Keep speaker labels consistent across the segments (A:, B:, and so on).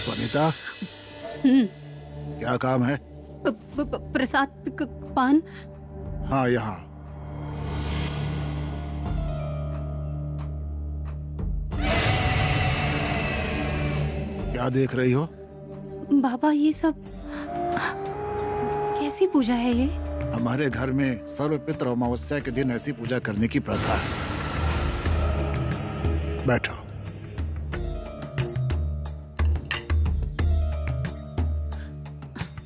A: वनिता, क्या काम है?
B: प्रसाद पान।
A: हाँ, यहाँ। क्या देख रही हो?
B: बाबा, ये सब कैसी पूजा है ये?
A: हमारे घर में सर्वपित्र अमावस्या के दिन ऐसी पूजा करने की प्रथा है। बैठो।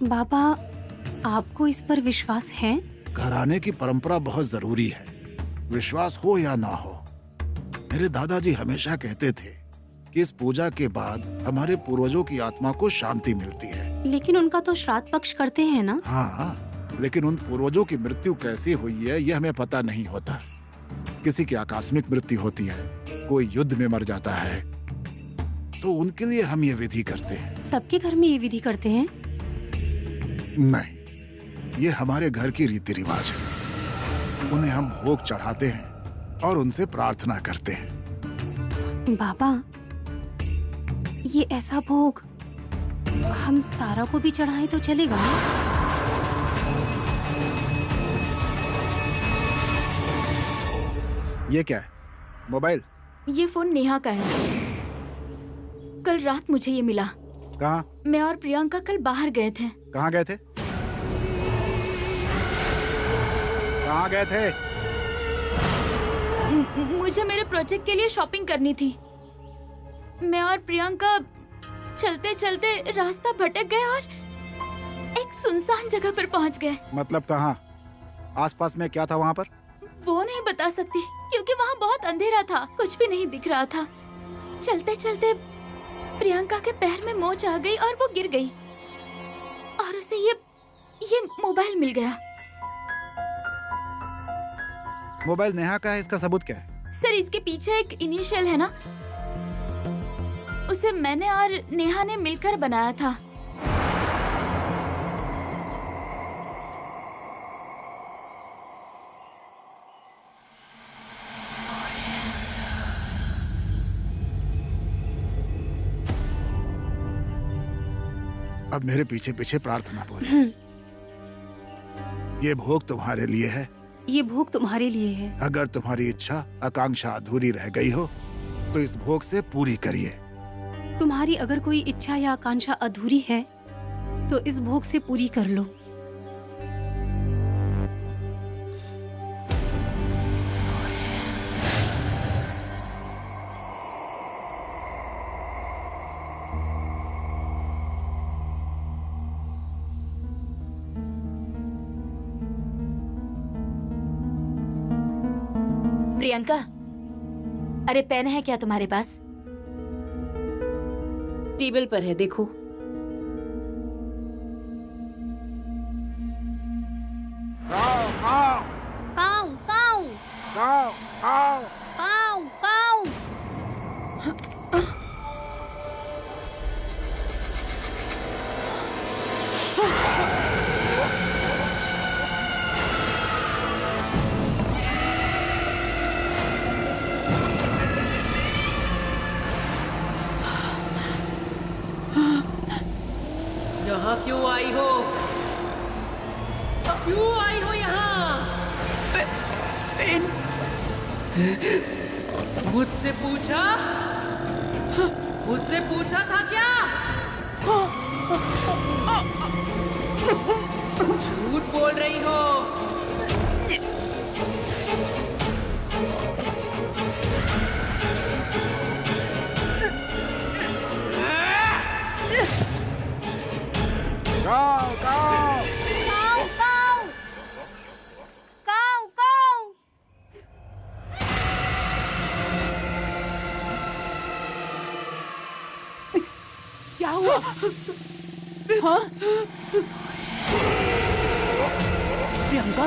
B: बाबा, आपको इस पर विश्वास है?
A: घराने की परंपरा बहुत जरूरी है, विश्वास हो या ना हो। मेरे दादाजी हमेशा कहते थे कि इस पूजा के बाद हमारे पूर्वजों की आत्मा को शांति मिलती है।
B: लेकिन उनका तो श्राद्ध पक्ष करते हैं ना?
A: हाँ, लेकिन उन पूर्वजों की मृत्यु कैसी हुई है यह हमें पता नहीं होता। किसी की आकस्मिक मृत्यु होती है, कोई युद्ध में मर जाता है, तो उनके लिए हम ये विधि करते हैं।
B: सबके घर में ये विधि करते हैं?
A: नहीं, ये हमारे घर की रीति रिवाज है। उन्हें हम भोग चढ़ाते हैं और उनसे प्रार्थना करते हैं।
B: बाबा, ये ऐसा भोग हम सारा को भी चढ़ाएं तो चलेगा?
A: ये क्या है? मोबाइल?
C: ये फोन नेहा का है। कल रात मुझे ये मिला।
A: कहाँ?
C: मैं और प्रियंका कल बाहर गए थे।
A: कहाँ गए थे? कहाँ गए थे?
C: मुझे मेरे प्रोजेक्ट के लिए शॉपिंग करनी थी। मैं और प्रियंका चलते चलते रास्ता भटक गए और एक सुनसान जगह पर पहुंच गए।
A: मतलब कहाँ? आसपास में क्या था वहाँ पर?
C: वो नहीं बता सकती क्योंकि वहाँ बहुत अंधेरा था, कुछ भी नहीं दिख रहा था। चलते चलते प्रियंका के पैर में मोच आ गई और वो गिर गई और उसे ये मोबाइल मिल गया।
A: मोबाइल नेहा का है, इसका सबूत क्या है?
C: सर, इसके पीछे एक इनिशियल है ना, उसे मैंने और नेहा ने मिलकर बनाया था।
A: अब मेरे पीछे पीछे प्रार्थना बोलो। ये भोग तुम्हारे लिए है।
B: ये भोग तुम्हारे लिए है।
A: अगर तुम्हारी इच्छा आकांक्षा अधूरी रह गई हो तो इस भोग से पूरी करिए।
B: तुम्हारी अगर कोई इच्छा या आकांक्षा अधूरी है तो इस भोग से पूरी कर लो।
D: प्रियंका, अरे पेन है क्या तुम्हारे पास? टेबल पर है, देखो।
B: काऊ काऊ
A: काऊ काऊ
B: काऊ काऊ।
E: यहाँ क्यों आई हो? क्यों आई हो यहाँ? मुझसे पूछा? मुझसे पूछा था क्या? झूठ बोल रही हो।
A: काऊ काऊ
B: काऊ काऊ काऊ काऊ।
D: क्या हुआ? हाँ? प्रियंका,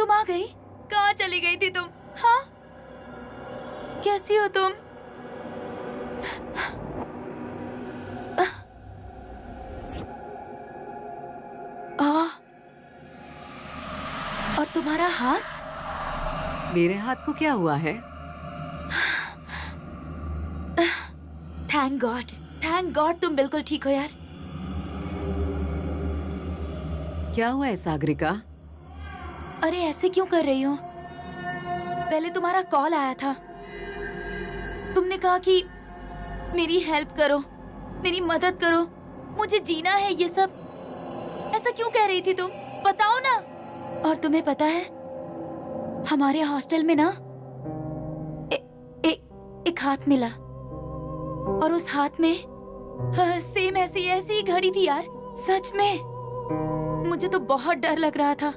D: तुम आ गई? कहाँ चली गई थी तुम? हाँ, कैसी हो तुम? और तुम्हारा हाथ?
E: मेरे हाथ को क्या हुआ है?
D: थैंक गॉड तुम बिल्कुल ठीक हो यार।
E: क्या हुआ है सागरिका?
D: अरे ऐसे क्यों कर रही हो? पहले तुम्हारा कॉल आया था, तुमने कहा कि मेरी हेल्प करो, मेरी मदद करो, मुझे जीना है ये सब। ऐसा क्यों कह रही थी तुम? बताओ ना। और तुम्हें पता है हमारे हॉस्टल में ना एक हाथ मिला, और उस हाथ में सेम ऐसी घड़ी थी यार। सच में मुझे तो बहुत डर लग रहा था।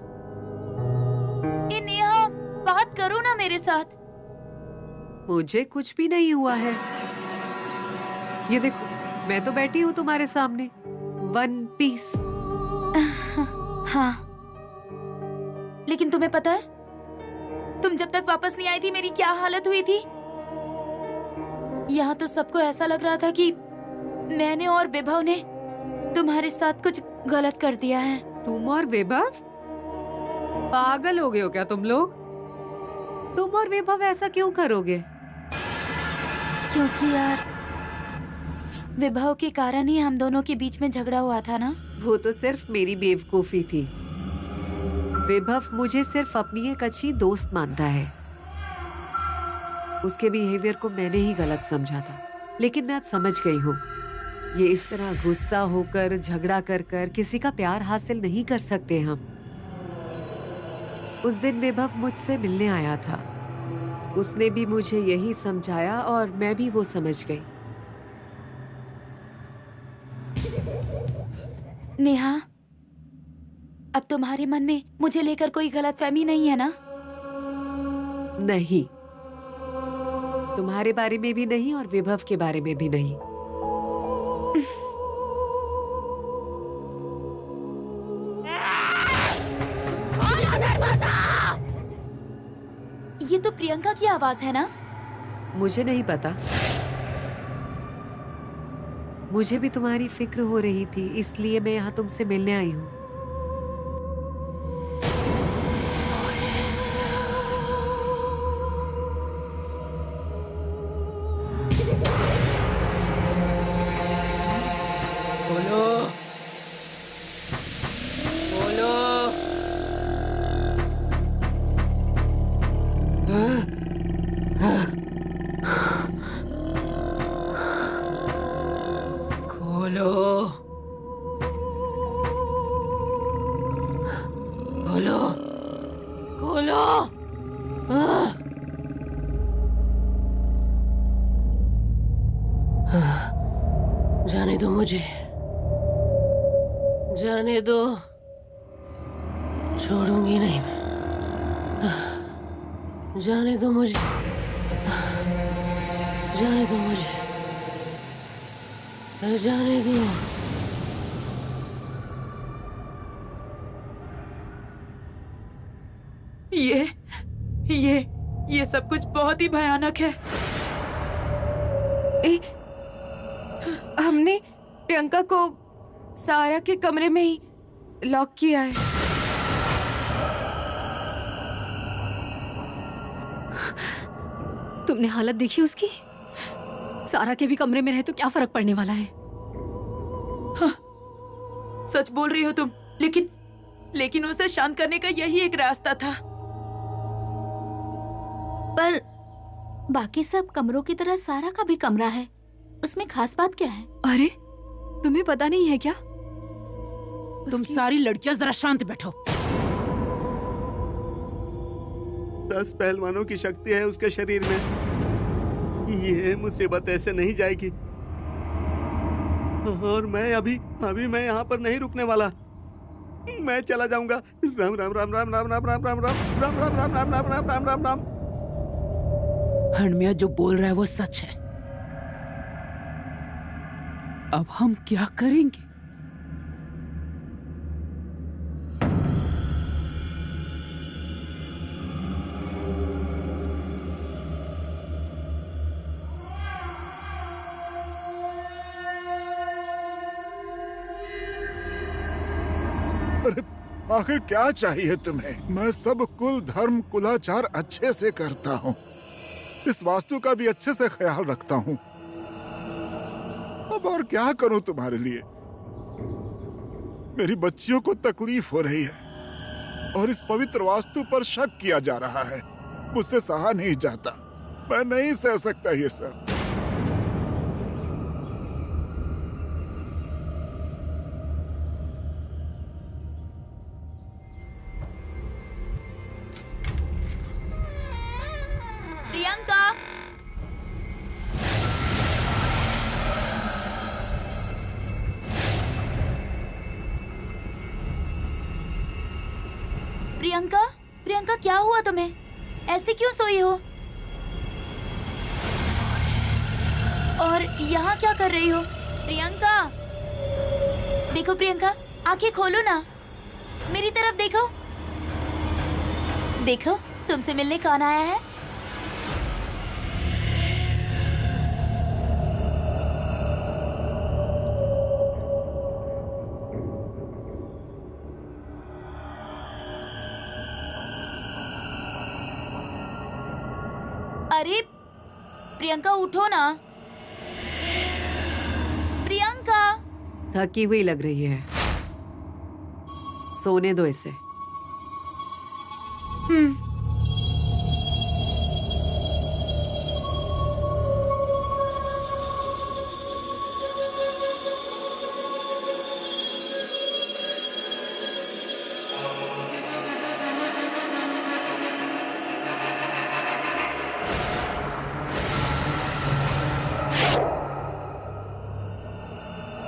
D: ये नेहा, बात करो ना मेरे साथ।
E: मुझे कुछ भी नहीं हुआ है। ये देखो, मैं तो बैठी हूँ तुम्हारे सामने, वन पीस।
D: हाँ, लेकिन तुम्हें पता है तुम जब तक वापस नहीं आई थी मेरी क्या हालत हुई थी? यहाँ तो सबको ऐसा लग रहा था कि मैंने और विभव ने तुम्हारे साथ कुछ गलत कर दिया है।
E: तुम और विभव? पागल हो गए हो क्या तुम लोग? तुम और विभव ऐसा क्यों करोगे?
D: क्योंकि यार विभव के कारण ही हम दोनों के बीच में झगड़ा हुआ था ना।
E: वो तो सिर्फ मेरी बेवकूफी थी। विभव मुझे सिर्फ अपनी एक अच्छी दोस्त मानता है। उसके बिहेवियर को मैंने ही गलत समझा था, लेकिन मैं अब समझ गई हूँ। ये इस तरह गुस्सा होकर, झगड़ा कर कर किसी का प्यार हासिल नहीं कर सकते हम। उस दिन विभव मुझसे मिलने आया था, उसने भी मुझे यही समझाया और मैं भी वो समझ गई।
D: नेहा, अब तुम्हारे मन में मुझे लेकर कोई गलतफहमी नहीं है ना?
E: नहीं, तुम्हारे बारे में भी नहीं और विभव के बारे में भी नहीं।
D: ये तो प्रियंका की आवाज है ना?
E: मुझे नहीं पता, मुझे भी तुम्हारी फिक्र हो रही थी, इसलिए मैं यहाँ तुमसे मिलने आई हूँ। जाने दो मुझे, जाने दो, छोड़ूंगी नहीं मैं। जाने दो मुझे, जाने दो मुझे, जाने दो।
F: ये सब कुछ बहुत ही भयानक है।
G: हमने प्रियंका को सारा के कमरे में ही लॉक किया है।
B: तुमने हालत देखी उसकी? सारा के भी कमरे में रहे तो क्या फर्क पड़ने वाला है?
F: हाँ, सच बोल रही हो तुम, लेकिन उसे शांत करने का यही एक रास्ता था।
C: पर बाकी सब कमरों की तरह सारा का भी कमरा है, उसमें खास बात क्या है?
G: अरे तुम्हें पता नहीं है क्या?
F: तुम सारी लड़कियां जरा शांत बैठो।
H: 10 पहलवानों की शक्ति है उसके शरीर में। ये मुसीबत ऐसे नहीं जाएगी। और मैं अभी मैं यहाँ पर नहीं रुकने वाला। मैं चला जाऊंगा। राम राम राम राम राम राम राम राम राम राम राम राम राम राम राम राम राम राम।
F: हरमिया जो बोल रहा है वो सच है। अब हम क्या करेंगे?
A: अरे आखिर क्या चाहिए तुम्हें? मैं सब कुल धर्म कुलाचार अच्छे से करता हूँ, इस वास्तु का भी अच्छे से ख्याल रखता हूँ। अब और क्या करूं तुम्हारे लिए? मेरी बच्चियों को तकलीफ हो रही है और इस पवित्र वास्तु पर शक किया जा रहा है। मुझसे सहा नहीं जाता, मैं नहीं सह सकता ये सब।
D: प्रियंका, प्रियंका, प्रियंका क्या हुआ तुम्हें? ऐसे क्यों सोई हो? और यहाँ क्या कर रही हो? प्रियंका, देखो प्रियंका, आंखें खोलो ना, मेरी तरफ देखो। देखो तुमसे मिलने कौन आया है? अरे प्रियंका उठो ना। प्रियंका,
E: थकी हुई लग रही है, सोने दो इसे।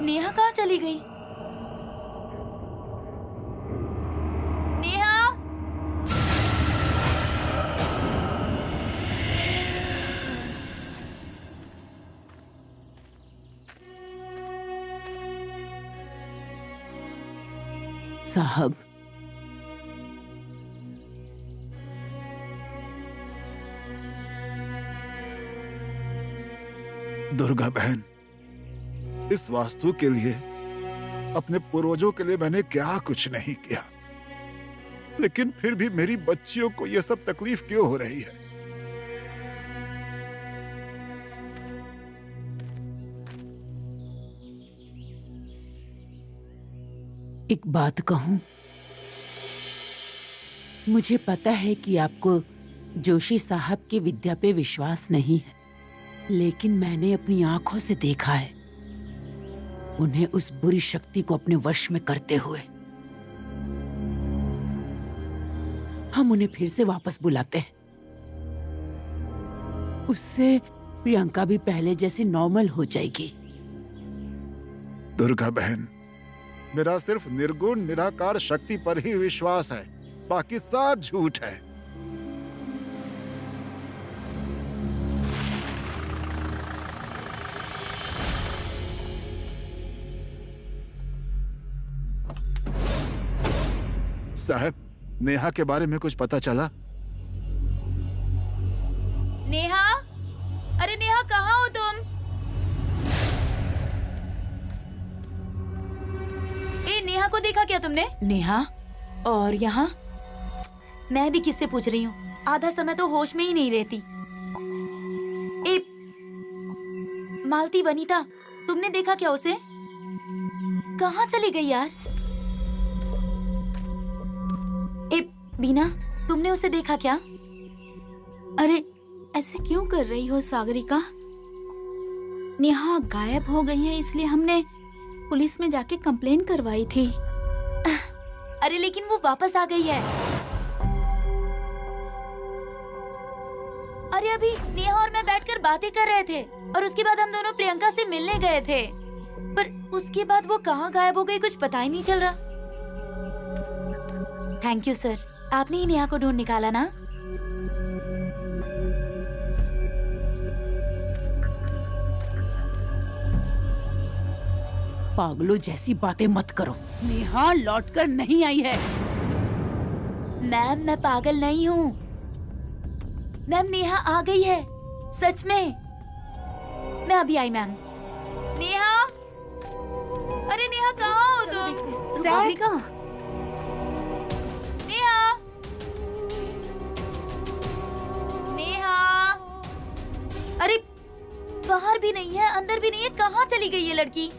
D: नेहा कहाँ चली गई? नेहा,
E: साहब,
A: दुर्गा बहन, इस वास्तु के लिए, अपने पूर्वजों के लिए मैंने क्या कुछ नहीं किया, लेकिन फिर भी मेरी बच्चियों को यह सब तकलीफ क्यों हो रही है?
I: एक बात कहूं, मुझे पता है कि आपको जोशी साहब की विद्या पे विश्वास नहीं है, लेकिन मैंने अपनी आंखों से देखा है उन्हें उस बुरी शक्ति को अपने वश में करते हुए। हम उन्हें फिर से वापस बुलाते हैं, उससे प्रियंका भी पहले जैसी नॉर्मल हो जाएगी।
A: दुर्गा बहन, मेरा सिर्फ निर्गुण निराकार शक्ति पर ही विश्वास है, बाकी सब झूठ है। साहब, नेहा के बारे में कुछ पता चला?
D: नेहा, अरे नेहा कहाँ हो तुम? ए नेहा को देखा क्या तुमने? नेहा, और यहाँ मैं भी किससे पूछ रही हूँ, आधा समय तो होश में ही नहीं रहती। ए मालती, वनीता, तुमने देखा क्या उसे? कहाँ चली गई यार? ए बीना, तुमने उसे देखा क्या?
B: अरे ऐसे क्यों कर रही हो सागरिका? नेहा गायब हो गई है, इसलिए हमने पुलिस में जाके कंप्लेन करवाई थी।
D: अरे लेकिन वो वापस आ गई है। अरे अभी नेहा और मैं बैठकर बातें कर रहे थे और उसके बाद हम दोनों प्रियंका से मिलने गए थे, पर उसके बाद वो कहाँ गायब हो गई कुछ पता ही नहीं चल रहा। थैंक यू सर, आपने ही नेहा को ढूंढ निकाला ना?
I: पागलों जैसी बातें मत करो, नेहा लौटकर नहीं आई है।
D: मैम, मैं पागल नहीं हूँ मैम, नेहा आ गई है सच में। मैं अभी आई मैम। नेहा, अरे नेहा कहाँ हो तुम?
B: सागरिका,
D: अंदर भी नहीं है। कहाँ चली गई ये लड़की?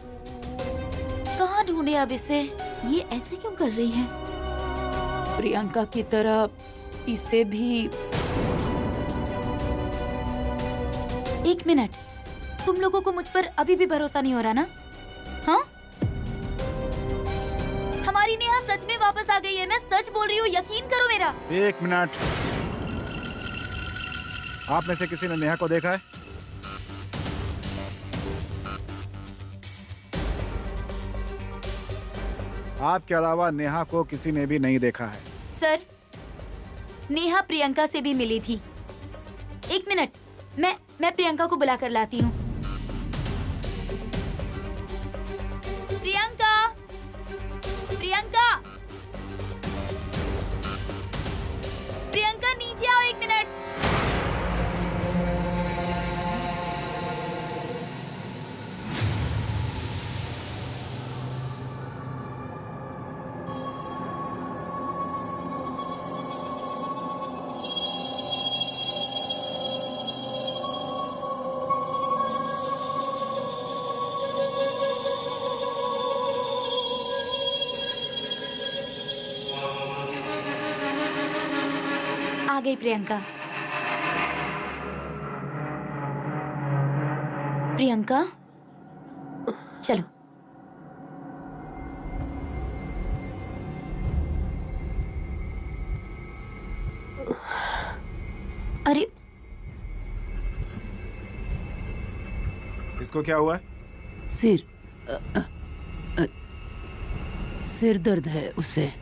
D: कहाँ ढूंढे अब इसे?
B: ये ऐसे क्यों कर रही है?
F: प्रियंका की तरह इसे भी।
D: एक मिनट, तुम लोगों को मुझ पर अभी भी भरोसा नहीं हो रहा ना? हाँ, हमारी नेहा सच में वापस आ गई है। मैं सच बोल रही हूँ, यकीन करो मेरा।
A: एक मिनट, आप में से किसी ने नेहा को देखा है? आपके अलावा नेहा को किसी ने भी नहीं देखा है।
D: सर, नेहा प्रियंका से भी मिली थी। एक मिनट, मैं प्रियंका को बुला कर लाती हूँ। प्रियंका, प्रियंका, प्रियंका नीचे आओ, एक मिनट। आ गई प्रियंका। प्रियंका, चलो। अरे,
A: इसको क्या हुआ है?
I: सिर दर्द है उसे।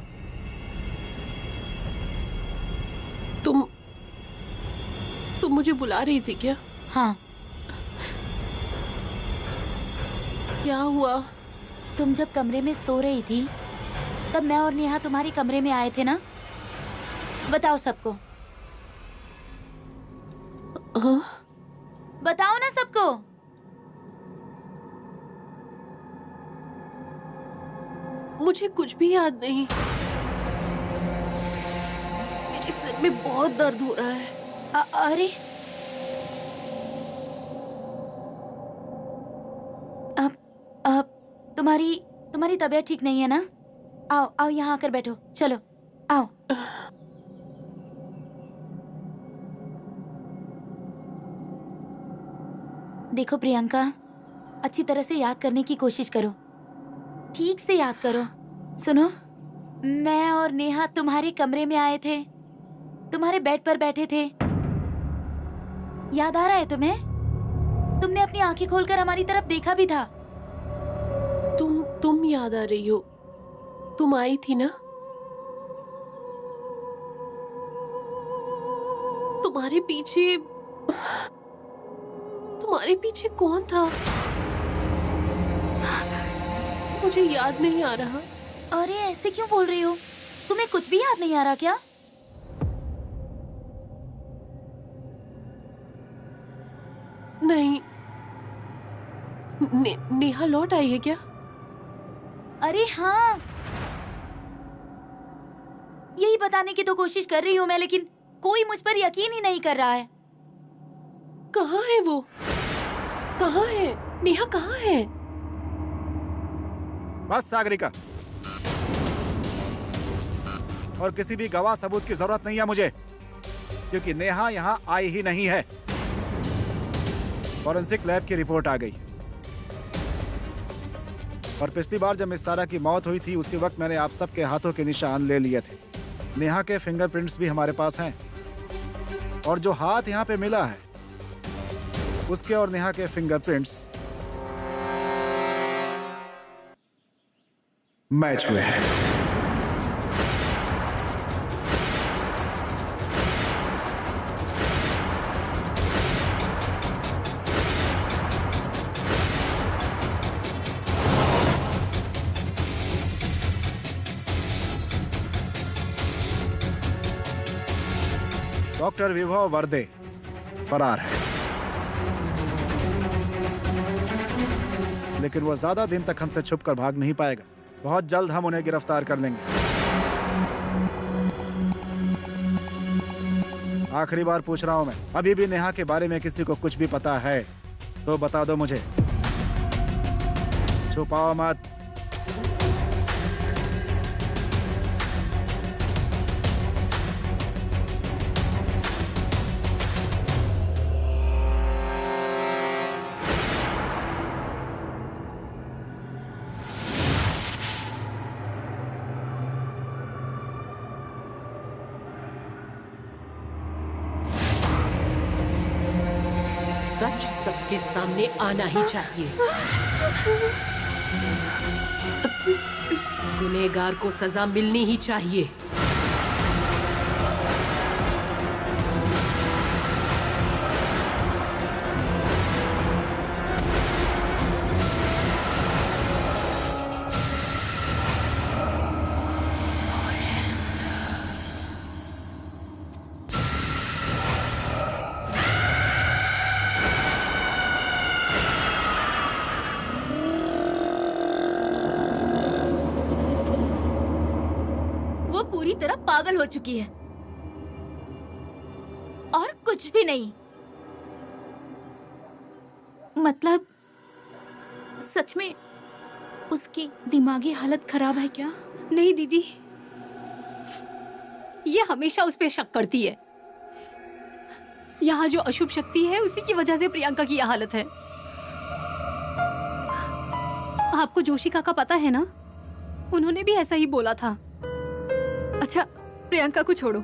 E: तुम मुझे बुला रही थी क्या?
D: हाँ।
E: क्या हुआ?
D: तुम जब कमरे में सो रही थी तब मैं और नेहा तुम्हारे कमरे में आए थे ना? बताओ सबको।
E: हाँ?
D: बताओ ना सबको।
E: मुझे कुछ भी याद नहीं। मेरे सिर में बहुत दर्द हो रहा है।
D: अरे, अब तुम्हारी तबीयत ठीक नहीं है ना? आओ आओ, यहाँ आकर बैठो। चलो आओ। देखो प्रियंका, अच्छी तरह से याद करने की कोशिश करो। ठीक से याद करो। सुनो, मैं और नेहा तुम्हारे कमरे में आए थे, तुम्हारे बेड पर बैठे थे। याद आ रहा है तुम्हें? तुमने अपनी आंखें खोलकर हमारी तरफ देखा भी था।
E: तुम याद आ रही हो? तुम आई थी ना? तुम्हारे पीछे कौन था? मुझे याद नहीं आ रहा।
D: अरे ऐसे क्यों बोल रही हो? तुम्हें कुछ भी याद नहीं आ रहा क्या?
E: नहीं। नेहा लौट आई है क्या?
D: अरे हाँ, यही बताने की तो कोशिश कर रही हूँ मैं, लेकिन कोई मुझ पर यकीन ही नहीं कर रहा है।
E: कहाँ है वो? कहाँ है नेहा? कहाँ है?
A: बस सागरिका, और किसी भी गवाह सबूत की जरूरत नहीं है मुझे, क्योंकि नेहा यहाँ आई ही नहीं है। फॉरेंसिक लैब की रिपोर्ट आ गई, और पिछली बार जब मिस सारा की मौत हुई थी उसी वक्त मैंने आप सबके हाथों के निशान ले लिए थे। नेहा के फिंगरप्रिंट्स भी हमारे पास हैं, और जो हाथ यहाँ पे मिला है उसके और नेहा के फिंगरप्रिंट्स मैच हुए हैं। डॉक्टर विभव वर्दे फरार है, लेकिन वो ज्यादा दिन तक हमसे छुपकर भाग नहीं पाएगा। बहुत जल्द हम उन्हें गिरफ्तार कर लेंगे। आखिरी बार पूछ रहा हूं मैं, अभी भी नेहा के बारे में किसी को कुछ भी पता है तो बता दो मुझे। छुपाओ मत।
E: सच सबके सामने आना ही चाहिए। गुनहगार को सजा मिलनी ही चाहिए।
C: पूरी तरह पागल हो चुकी है और कुछ भी नहीं।
B: मतलब सच में उसकी दिमागी हालत खराब है क्या?
G: नहीं दीदी, ये हमेशा उस पे शक करती है। यहाँ जो अशुभ शक्ति है उसी की वजह से प्रियंका की यह हालत है। आपको जोशी काका पता है ना, उन्होंने भी ऐसा ही बोला था। अच्छा प्रियंका को छोड़ो,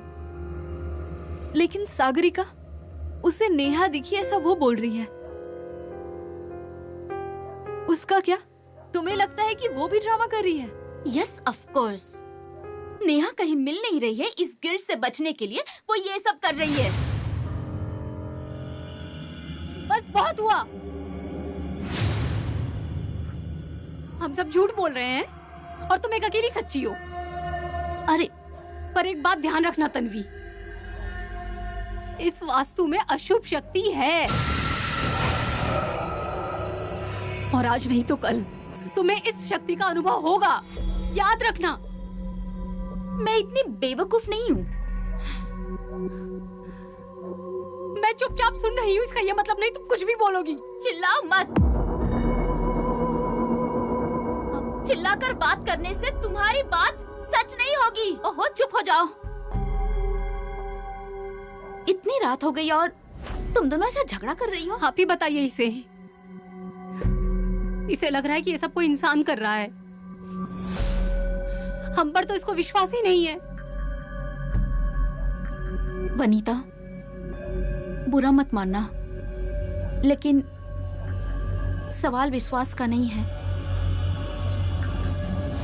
G: लेकिन सागरिका, उसे नेहा दिखी ऐसा वो बोल रही है। उसका क्या? तुम्हें लगता है कि वो भी ड्रामा कर रही है?
C: Yes of course. नेहा कहीं मिल नहीं रही है, इस गिल्ड से बचने के लिए वो ये सब कर रही है।
G: बस बहुत हुआ। हम सब झूठ बोल रहे हैं और तुम एक अकेली सच्ची हो।
B: अरे
G: पर एक बात ध्यान रखना तन्वी, इस वास्तु में अशुभ शक्ति है और आज नहीं तो कल तुम्हें इस शक्ति का अनुभव होगा, याद रखना।
C: मैं इतनी बेवकूफ नहीं हूँ।
G: मैं चुपचाप सुन रही हूँ, इसका ये मतलब नहीं तुम कुछ भी बोलोगी।
C: चिल्लाओ मत। चिल्लाकर बात करने से तुम्हारी बात सच नहीं होगी।
B: ओहो चुप हो जाओ। इतनी रात हो गई और तुम दोनों ऐसा झगड़ा कर रही हो।
G: आप ही बताइए इसे। इसे लग रहा है कि ये सब कोई इंसान कर रहा है। हम पर तो इसको विश्वास ही नहीं है।
B: वनीता, बुरा मत मानना, लेकिन सवाल विश्वास का नहीं है।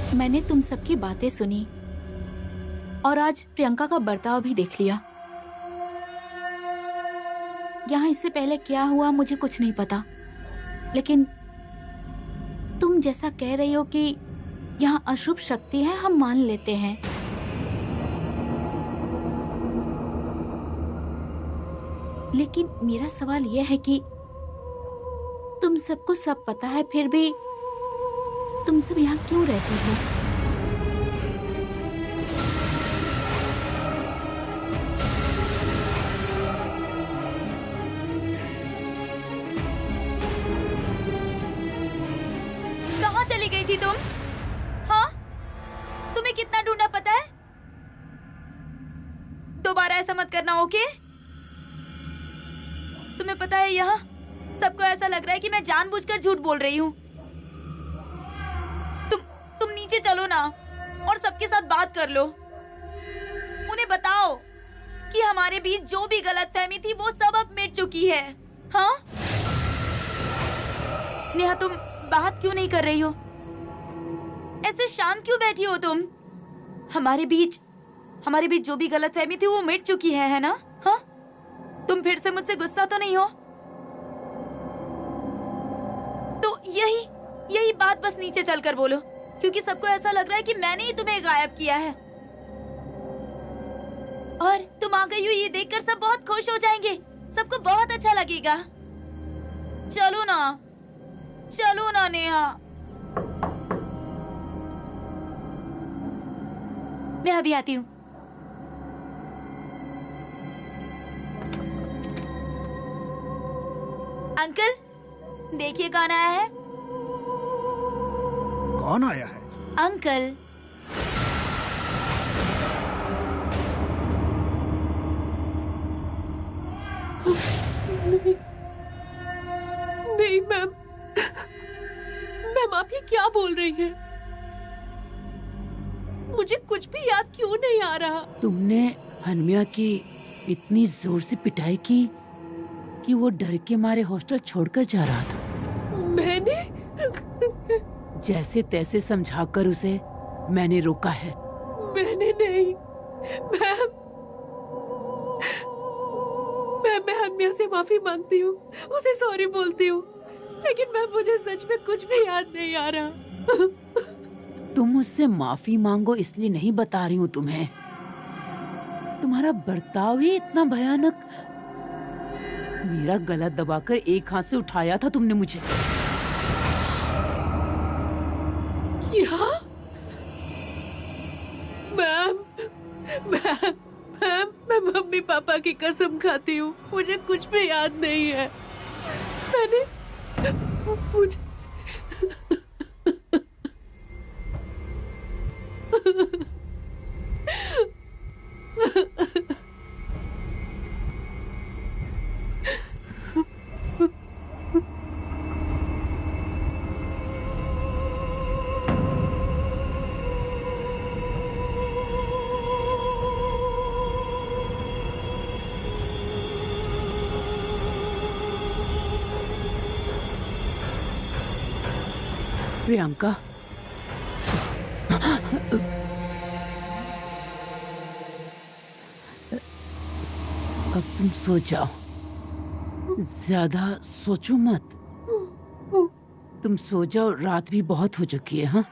B: मैंने तुम सबकी बातें सुनी और आज प्रियंका का बर्ताव भी देख लिया। यहाँ इससे पहले क्या हुआ मुझे कुछ नहीं पता, लेकिन तुम जैसा कह रही हो कि यहाँ अशुभ शक्ति है, हम मान लेते हैं। लेकिन मेरा सवाल यह है कि तुम सबको सब पता है, फिर भी तुम सब यहाँ क्यों रहती हो?
D: कहाँ चली गई थी तुम? हाँ, तुम्हें कितना ढूंढा पता है? दोबारा ऐसा मत करना, ओके? तुम्हें पता है यहाँ सबको ऐसा लग रहा है कि मैं जानबूझकर झूठ बोल रही हूँ। तुम नीचे चलो ना और सबके साथ बात कर लो। उन्हें बताओ कि हमारे बीच जो भी गलतफहमी थी वो सब अब मिट चुकी है। हाँ नेहा, तुम बात क्यों नहीं कर रही हो? ऐसे शांत क्यों बैठी हो तुम? हमारे बीच जो भी गलतफहमी थी वो मिट चुकी है ना? हाँ, तुम फिर से मुझसे गुस्सा तो नहीं हो? तो यही बात बस नीचे चलकर बोलो, क्योंकि सबको ऐसा लग रहा है कि मैंने ही तुम्हें गायब किया है। और तुम आ गई हो ये देखकर सब बहुत खुश हो जाएंगे, सबको बहुत अच्छा लगेगा। चलो ना नेहा। मैं अभी आती हूँ। अंकल, देखिए कौन आया है।
H: कौन आया है?
D: अंकल।
E: नहीं मैम, मैम आप ये क्या बोल रही हैं? मुझे कुछ भी याद क्यों नहीं आ रहा?
I: तुमने हनमिया की इतनी जोर से पिटाई की कि वो डर के मारे हॉस्टल छोड़कर जा रहा था।
E: मैंने?
I: जैसे तैसे समझाकर उसे मैंने रोका है।
E: मैंने नहीं मैम। मैं हनमिया से माफी मांगती हूँ, उसे सॉरी बोलती हूँ, लेकिन मैम मुझे सच में कुछ भी याद नहीं आ रहा।
I: तुम मुझसे माफी मांगो इसलिए नहीं बता रही हूँ तुम्हें। तुम्हारा बर्ताव ही इतना भयानक। मेरा गला दबाकर एक हाथ से उठाया था तुमने मुझे।
E: क्या? मैम मैम मैम, मैं मम्मी पापा की कसम खाती हूँ, मुझे कुछ भी याद नहीं है। मुझे
I: प्रियंका, अब तुम सो जाओ, ज्यादा सोचो मत। तुम सो जाओ, रात भी बहुत हो चुकी है। हाँ,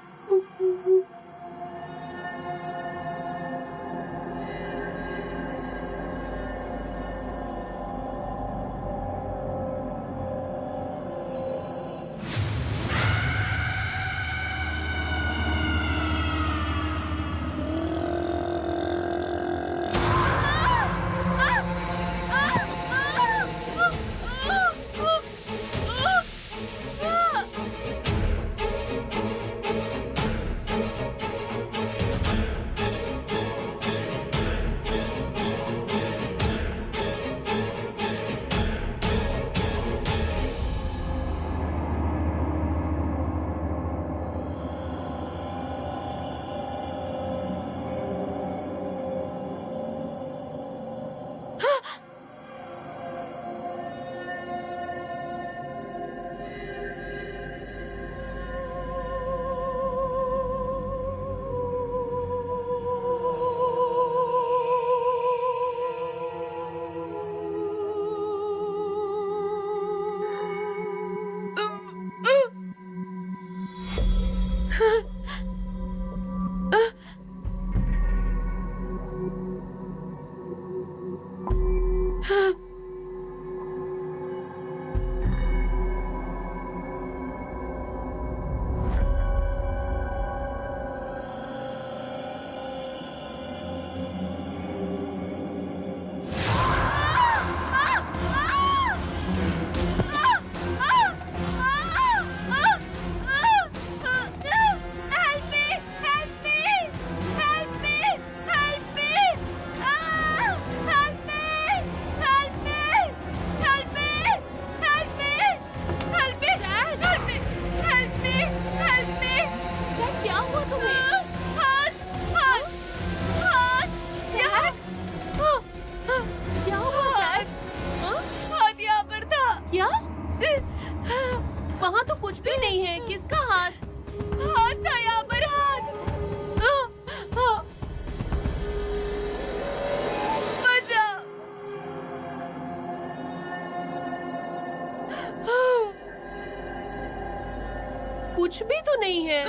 E: कुछ भी तो नहीं है।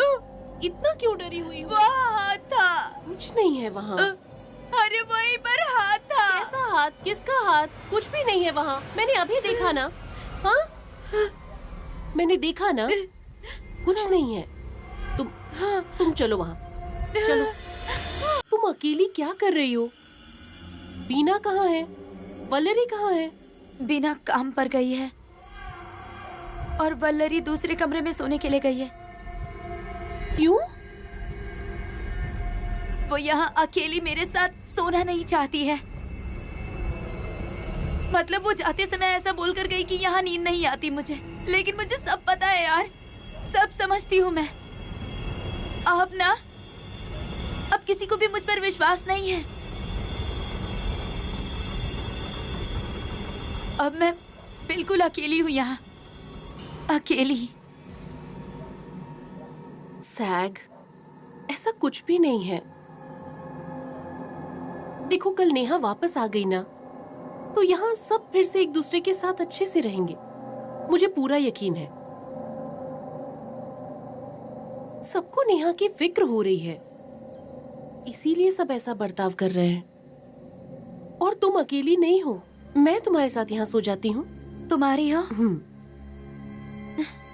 E: इतना क्यों डरी हुई हो?
D: वहाँ हाथ था।
E: कुछ नहीं है वहाँ।
D: अरे वहीं पर हाथ था।
E: कैसा हाथ? किसका हाथ? कुछ भी नहीं है वहाँ। मैंने अभी देखा ना। हाँ, मैंने देखा ना, कुछ नहीं है। तुम चलो वहाँ, चलो। तुम अकेली क्या कर रही हो? बीना कहाँ है? वल्लरी कहाँ है?
D: बीना काम पर गई है और वल्लरी दूसरे कमरे में सोने के लिए गई है।
E: क्यों?
D: वो यहाँ अकेली मेरे साथ सोना नहीं चाहती है। मतलब वो जाते समय ऐसा बोलकर गई कि यहाँ नींद नहीं आती मुझे, लेकिन मुझे सब पता है यार, सब समझती हूँ मैं। अब किसी को भी मुझ पर विश्वास नहीं है। अब मैं बिल्कुल अकेली हूँ यहाँ, अकेली।
E: सैग, ऐसा कुछ भी नहीं है। देखो, कल नेहा वापस आ गई ना, तो यहाँ सब फिर से एक दूसरे के साथ अच्छे से रहेंगे। मुझे पूरा यकीन है। सबको नेहा की फिक्र हो रही है, इसीलिए सब ऐसा बर्ताव कर रहे हैं। और तुम अकेली नहीं हो, मैं तुम्हारे साथ यहाँ सो जाती हूँ।
D: तुम्हारी हो?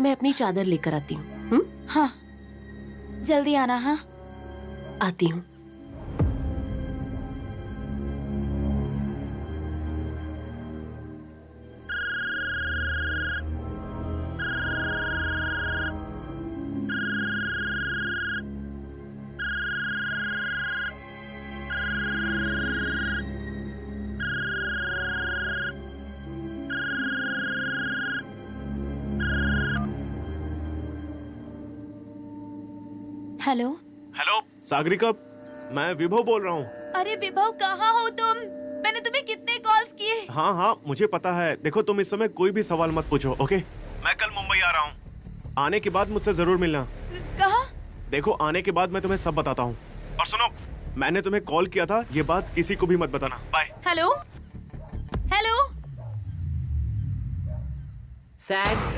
E: मैं अपनी चादर लेकर आती हूँ।
D: हाँ, जल्दी आना। हाँ,
E: आती हूँ।
D: हेलो।
H: हेलो सागरिका, मैं विभव बोल रहा हूँ।
D: अरे विभव, कहाँ हो तुम? मैंने तुम्हें कितने कॉल्स किए।
H: हाँ हाँ, मुझे पता है। देखो, तुम इस समय कोई भी सवाल मत पूछो, ओके? मैं कल मुंबई आ रहा हूँ। आने के बाद मुझसे जरूर मिलना।
D: कहाँ?
H: देखो, आने के बाद मैं तुम्हें सब बताता हूँ। और सुनो, मैंने तुम्हें कॉल किया था, ये बात किसी को भी मत बताना। बाय।
D: Hello hello.
E: सैग,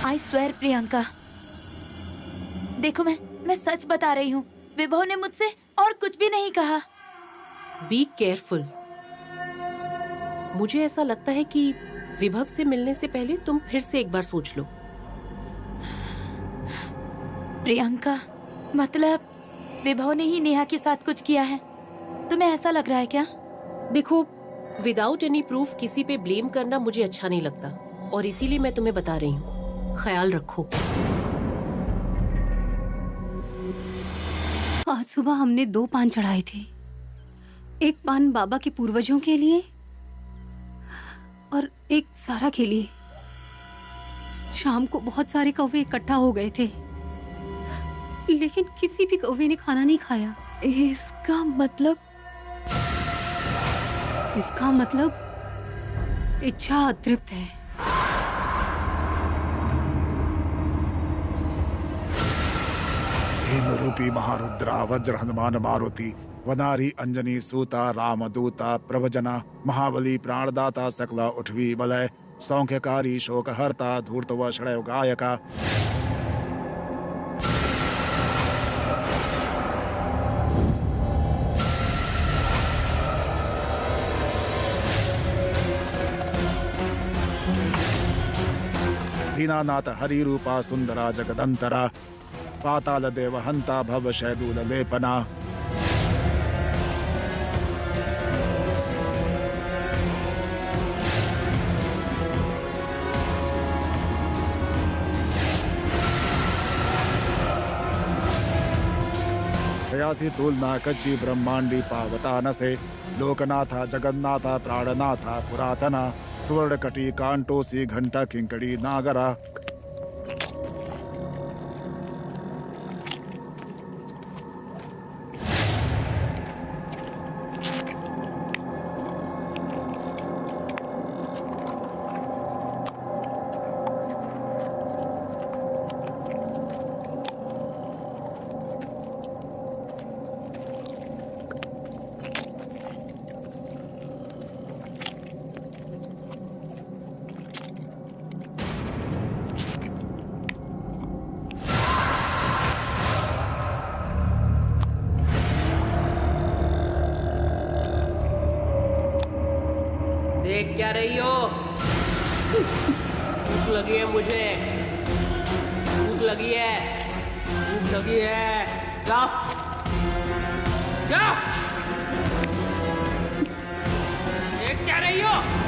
D: आई स्वेयर प्रियंका, देखो मैं सच बता रही हूँ। विभव ने मुझसे और कुछ भी नहीं कहा।
E: Be careful. मुझे ऐसा लगता है कि विभव से मिलने से पहले तुम फिर से एक बार सोच लो।
D: प्रियंका, मतलब विभव ने ही नेहा के साथ कुछ किया है? तुम्हें ऐसा लग रहा है क्या?
E: देखो, विदाउट एनी प्रूफ किसी पे ब्लेम करना मुझे अच्छा नहीं लगता, और इसीलिए मैं तुम्हें बता रही हूँ। ख्याल रखो।
G: आज सुबह हमने 2 पान चढ़ाए थे। एक पान बाबा के पूर्वजों के लिए और एक सारा के लिए। शाम को बहुत सारे कौवे इकट्ठा हो गए थे, लेकिन किसी भी कौवे ने खाना नहीं खाया। इसका मतलब इच्छा अतृप्त है।
A: रूपी महारुद्रा वज्र हनुमान मारुति वनारी अंजनी सूता रामदूता प्रवजना महाबली प्राणदाता सकला उठवी बलय सौंख्यकारी शोकहर्ता धूर्त व षडय गायका। दीनानाथ हरिरूपा सुंदरा जगदंतरा पाताल देवहंता भव शैदूल लेपना। हयासी तुलना कच्ची ब्रह्मांडी पावतान से लोकनाथा जगन्नाथा प्राणनाथा पुरातना स्वर्णकटी कांटोसी घंटा किंकड़ी नागरा।
E: देख क्या रही हो? भूख लगी है मुझे, भूख लगी है, भूख लगी है। क्या क्या देख क्या रही हो?